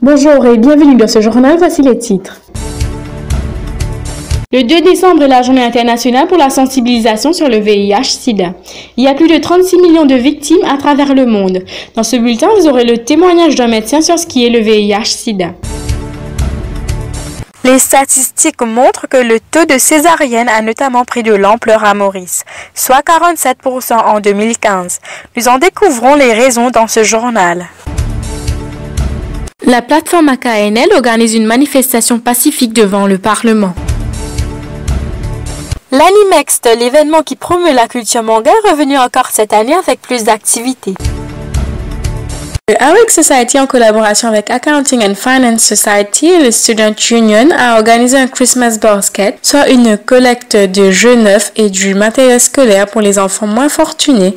Bonjour et bienvenue dans ce journal, voici les titres. Le 2 décembre est la journée internationale pour la sensibilisation sur le VIH-Sida. Il y a plus de 36 millions de victimes à travers le monde. Dans ce bulletin, vous aurez le témoignage d'un médecin sur ce qui est le VIH-Sida. Les statistiques montrent que le taux de césarienne a notamment pris de l'ampleur à Maurice, soit 47% en 2015. Nous en découvrons les raisons dans ce journal. La plateforme AKNL organise une manifestation pacifique devant le Parlement. L'Animext, l'événement qui promeut la culture manga, est revenu encore cette année avec plus d'activités. Le Awake Society, en collaboration avec Accounting and Finance Society et le Student Union, a organisé un Christmas Basket, soit une collecte de jeux neufs et du matériel scolaire pour les enfants moins fortunés.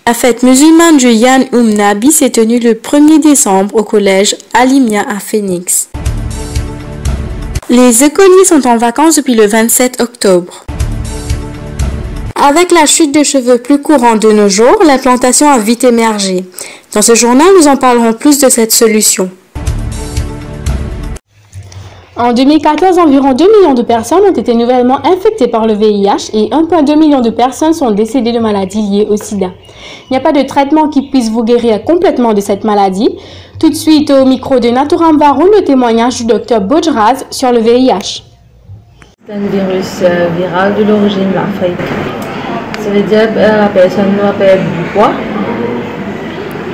La fête musulmane du Yan Nabi s'est tenue le 1er décembre au collège Alimia à Phoenix. Les écoliers sont en vacances depuis le 27 octobre. Avec la chute de cheveux plus courante de nos jours, l'implantation a vite émergé. Dans ce journal, nous en parlerons plus de cette solution. En 2014, environ 2 millions de personnes ont été nouvellement infectées par le VIH et 1,2 million de personnes sont décédées de maladies liées au sida. Il n'y a pas de traitement qui puisse vous guérir complètement de cette maladie. Tout de suite, au micro de Naturam Baroun, le témoignage du docteur Bojraz sur le VIH. C'est un virus viral de l'origine de l'Afrique. Ça veut dire que la personne va perdre du poids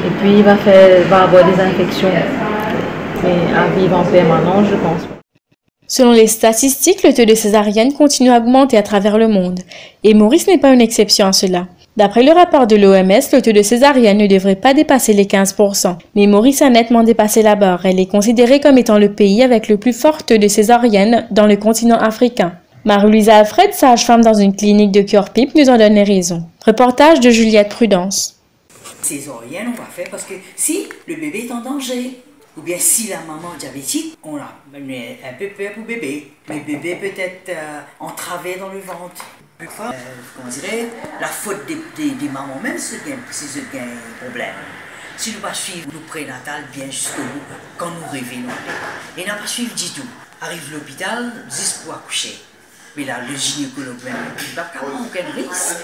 et puis il va avoir des infections. Mais à vivre en permanence, je pense. Selon les statistiques, le taux de césarienne continue à augmenter à travers le monde. Et Maurice n'est pas une exception à cela. D'après le rapport de l'OMS, le taux de césarienne ne devrait pas dépasser les 15%. Mais Maurice a nettement dépassé la barre. Elle est considérée comme étant le pays avec le plus fort taux de césarienne dans le continent africain. Marie-Louise Alfred, sage-femme dans une clinique de Cœur-Pipe, nous en donne les raisons. Reportage de Juliette Prudence. Césarienne, on va faire parce que si le bébé est en danger, ou bien si la maman est diabétique, on a un peu peur pour le bébé. Le bébé peut être entravé dans le ventre. On dirait la faute des mamans même si c'est un problème. Si nous ne pas suivre le prénatal bien jusqu'au bout, quand nous réveillons, et n'a pas suivre du tout. Arrive l'hôpital, juste pour accoucher. Mais là, le gynécologue même, il ne va pas prendre aucun risque.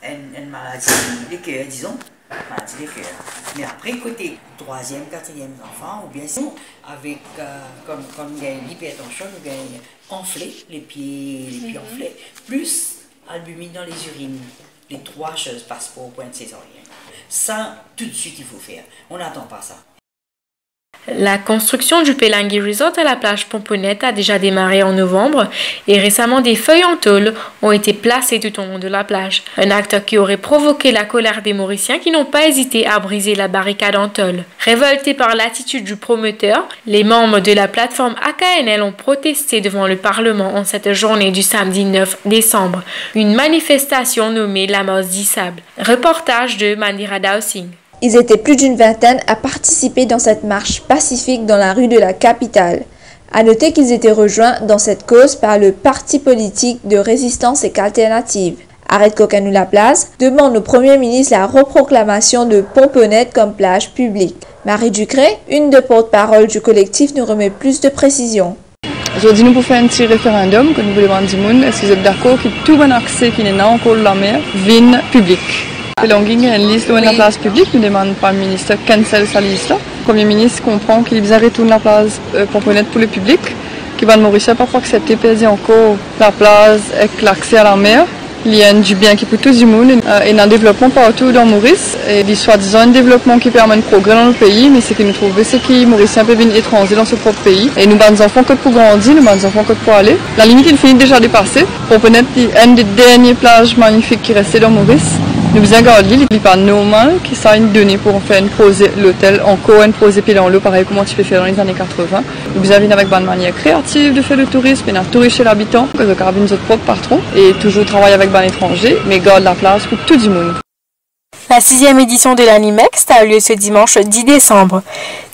Une maladie des cœurs, disons. Maladie des cœurs. Mais après, côté 3e, 4e enfant, ou bien sinon, avec, comme il y a l'hypertension, il y a enflé, les pieds enflés, plus albumine dans les urines. Les 3 choses passent pour au point de césarienne. Ça, tout de suite, il faut faire. On n'attend pas ça. La construction du Pelangi Resort à la plage Pomponette a déjà démarré en novembre et récemment des feuilles en tôle ont été placées tout au long de la plage. Un acte qui aurait provoqué la colère des Mauriciens qui n'ont pas hésité à briser la barricade en tôle. Révoltés par l'attitude du promoteur, les membres de la plateforme AKNL ont protesté devant le Parlement en cette journée du samedi 9 décembre. Une manifestation nommée la Marche du Sable. Reportage de Mandira Dowsing. Ils étaient plus d'une vingtaine à participer dans cette marche pacifique dans la rue de la capitale. À noter qu'ils étaient rejoints dans cette cause par le Parti politique de résistance et alternative. Arrête Cocanou Laplace demande au Premier ministre la reproclamation de Pomponette comme plage publique. Marie Ducret, une des porte-parole du collectif, nous remet plus de précisions. Aujourd'hui, nous pouvons faire un petit référendum que nous voulons demander du monde. Est-ce que vous êtes d'accord que tout bon accès qui n'est pas encore la mer vienne public? Belonging une liste de la place publique, nous demandons par le ministre cancel sa liste. Le Premier ministre comprend qu'il va retourner la place Pomponette pour le public, qui va Maurice pas pour accepter de encore la place avec l'accès à la mer. Il y a du bien qui pour tout le monde et un développement partout dans Maurice. Et il soi-disant un développement qui permet un progrès dans le pays, mais ce que nous trouvons, c'est que Mauriciens peuvent venir étrangers dans ce propre pays. Et nous avons des enfants que pour grandir, nous avons des enfants que pour aller. La limite, il finit déjà dépassée. Pomponette est une des dernières plages magnifiques qui restait dans Maurice. Nous faisons garder, il n'est pas normal qu'il soit une donnée pour faire une pause l'hôtel, encore une pause pied dans l'eau, pareil comment tu peux faire dans les années 80. Nous avons avec une manière créative de faire le tourisme, et un tourisme chez l'habitant, que nous avons notre propre patron, et toujours travailler avec un étranger, mais garde la place pour tout le monde. La 6e édition de l'Animext a eu lieu ce dimanche 10 décembre.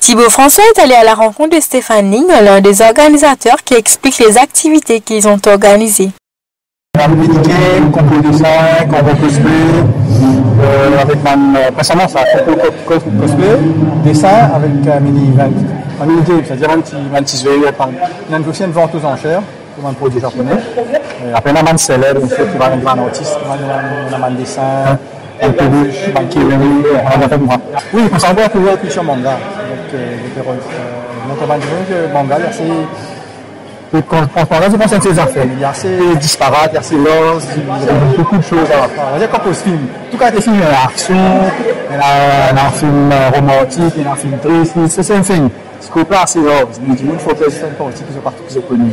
Thibaut François est allé à la rencontre de Stéphane Ling, l'un des organisateurs qui explique les activités qu'ils ont organisées. On va communiquer, qu'on peut dessin, qu'on va cosplayer, avec récemment ça a fait cosplay, dessin avec un mini game, c'est-à-dire un petit jeu. Il y a aussi une vente aux enchères pour un produit japonais. Après, il y a un célèbre, une fois qui va être un artiste, il y a un dessin, un peluche, un kiwi, oui, il faut savoir que la culture manga. Donc, notamment que manga, quand on regarde, je pense à ces affaires. Il y a assez disparate, il y a assez lost, il y a beaucoup de choses à faire. On va dire qu'on pose film. En tout cas, les films, il y a l'action, il y a un film romantique, il y a un film triste, c'est un film. Ce qu'on place, c'est lost. Mais du monde, il faut que les films politiques soient partout, qui sont connus.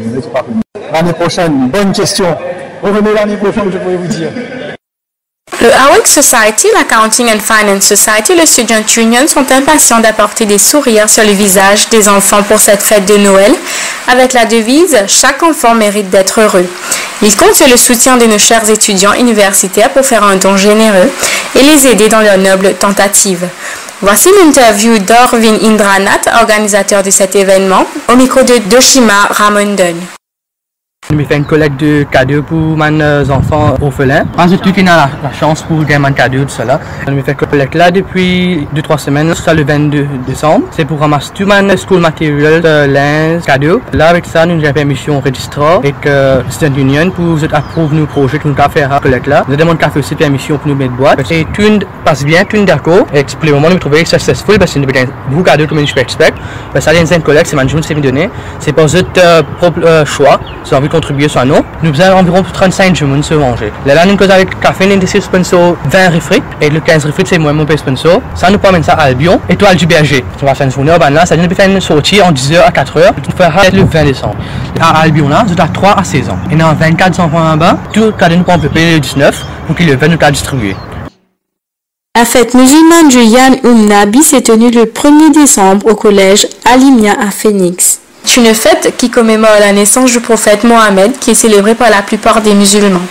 L'année prochaine, bonne question. Revenez l'année prochaine, je pourrais vous dire. Le AWEC Society, l'Accounting and Finance Society et le Student Union sont impatients d'apporter des sourires sur les visages des enfants pour cette fête de Noël, avec la devise « Chaque enfant mérite d'être heureux ». Ils comptent sur le soutien de nos chers étudiants universitaires pour faire un don généreux et les aider dans leur noble tentative. Voici l'interview d'Orvin Indranath, organisateur de cet événement, au micro de Doshima Ramondan. Je fais une collecte de cadeaux pour mes enfants orphelins. J'ai eu la chance pour gagner un cadeau de cela. Je fais une collecte là depuis 2-3 semaines, jusqu'à le 22 décembre. C'est pour ramasser tout mon school matériel, linge, cadeaux. Là, avec ça, nous avons permission registrar avec Student Union pour approuver nos projets que nous avons fait à la collecte là. Nous demandons fait aussi permission pour nous mettre boîte. Et tout passe bien, tout d'accord. Et pour le moment, nous trouvons successful parce que nous avons beaucoup de cadeaux comme je expect. Ça, c'est une collecte, c'est management qui s'est donné. C'est pas notre propre choix. C'est envie de contribuer sur nous. Nous avons environ 35 jours pour se manger. Là, nous avons avec café, nous avons sponsor 20 refrites. Et le 15 refrites, c'est moi mon sponsor. Ça nous permet ça à Albion, étoile du berger. On va faire une journée là, ça nous fait une sortie en 10h à 4h. On fera le 20 décembre. À Albion là, c'est à 3 à 16 ans. Et nous avons 24 enfants là-bas. Tout le cadeau nous peut payer le 19 pour qu'il le 20 nous a distribué. La fête musulmane du Yan Nabi s'est tenue le 1er décembre au collège Alimia à Phoenix. C'est une fête qui commémore la naissance du prophète Mohammed qui est célébrée par la plupart des musulmans.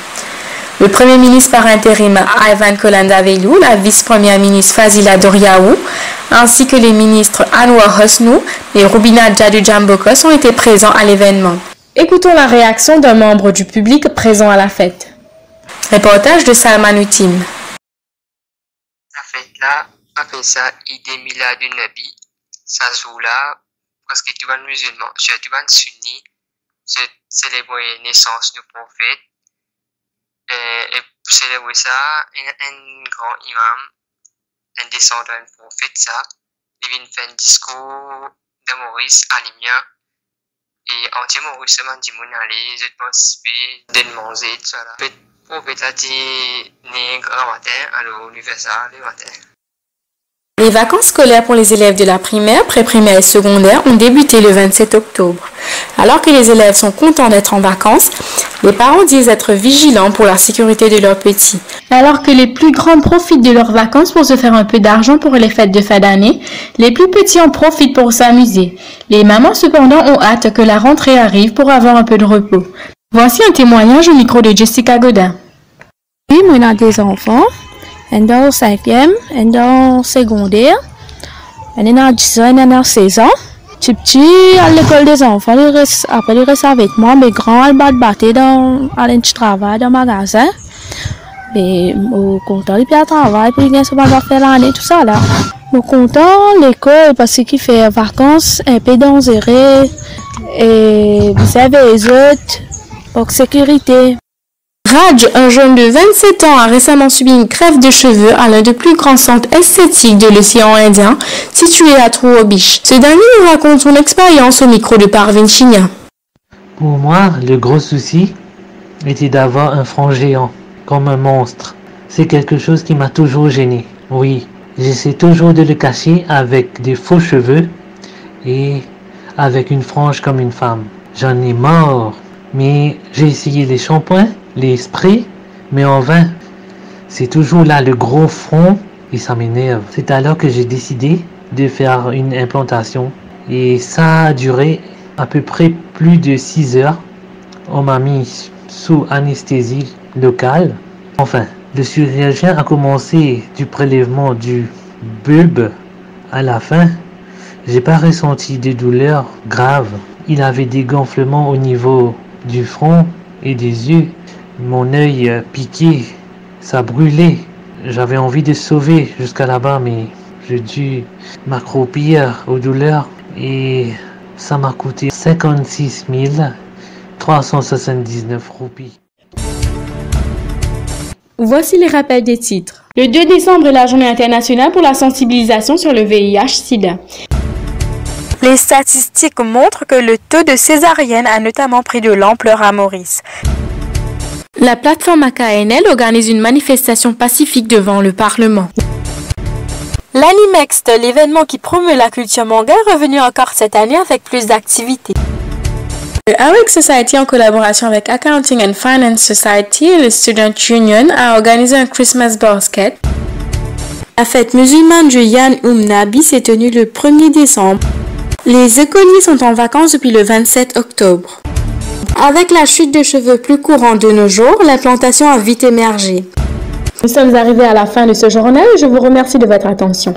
Le Premier ministre par intérim Ivan Kolandavelu, la vice-première ministre Fazila Doriaou, ainsi que les ministres Anwar Hosnou et Rubina Djadou-Djambokos ont été présents à l'événement. Écoutons la réaction d'un membre du public présent à la fête. Reportage de Salman Utim. La fête là, on appelle ça Eid Miladun Nabi. Ça joue là, parce que tout le monde musulman, surtout le sunni, célébrer la naissance du prophète. Et pour célébrer ça, un grand imam, un descendant du prophète, ça, il vient faire un discours de Maurice à Limia. Et anti-Maurice, man dit mon aller, je participer, de manger, tout ça là. Le prophète a dit, né grand matin, alors on lui fait ça le matin. Les vacances scolaires pour les élèves de la primaire, pré-primaire et secondaire ont débuté le 27 octobre. Alors que les élèves sont contents d'être en vacances, les parents disent être vigilants pour la sécurité de leurs petits. Alors que les plus grands profitent de leurs vacances pour se faire un peu d'argent pour les fêtes de fin d'année, les plus petits en profitent pour s'amuser. Les mamans cependant ont hâte que la rentrée arrive pour avoir un peu de repos. Voici un témoignage au micro de Jessica Godin. Oui, moi j'ai des enfants. Un dans le 5e, un dans le secondaire, un dans 10 ans, un dans 16 ans. Petit à l'école des enfants, après ils restent avec moi, mes grands ils battent dans un travail dans le magasin. Mais au content, ils peuvent travailler, puis ils vont faire l'année, tout ça là. Au content, l'école, parce qu'il fait vacances, un peu dangereux, et vous savez les autres, pour sécurité. Raj, un jeune de 27 ans, a récemment subi une crève de cheveux à l'un des plus grands centres esthétiques de l'océan Indien, situé à True Beach. Ce dernier nous raconte son expérience au micro de Parvin Chigna. Pour moi, le gros souci était d'avoir un front géant, comme un monstre. C'est quelque chose qui m'a toujours gêné. Oui, j'essaie toujours de le cacher avec des faux cheveux et avec une frange comme une femme. J'en ai marre, mais j'ai essayé les shampoings, les sprays, mais en vain. C'est toujours là le gros front et ça m'énerve. C'est alors que j'ai décidé de faire une implantation et ça a duré à peu près plus de 6 heures. On m'a mis sous anesthésie locale. Enfin, le chirurgien a commencé du prélèvement du bulbe à la fin. J'ai pas ressenti de douleur grave. Il avait des gonflements au niveau du front et des yeux. Mon œil piqué, ça brûlait. J'avais envie de sauver jusqu'à là-bas, mais j'ai dû m'accroupir aux douleurs et ça m'a coûté 56 379 roupies. Voici les rappels des titres. Le 2 décembre est la journée internationale pour la sensibilisation sur le VIH/SIDA. Les statistiques montrent que le taux de césarienne a notamment pris de l'ampleur à Maurice. La plateforme AKNL organise une manifestation pacifique devant le Parlement. L'Animext, l'événement qui promeut la culture manga, est revenu encore cette année avec plus d'activités. Le AWEC Society, en collaboration avec Accounting and Finance Society et le Student Union, a organisé un Christmas basket. La fête musulmane du Yan Nabi s'est tenue le 1er décembre. Les écoliers sont en vacances depuis le 27 octobre. Avec la chute de cheveux plus courante de nos jours, l'implantation a vite émergé. Nous sommes arrivés à la fin de ce journal et je vous remercie de votre attention.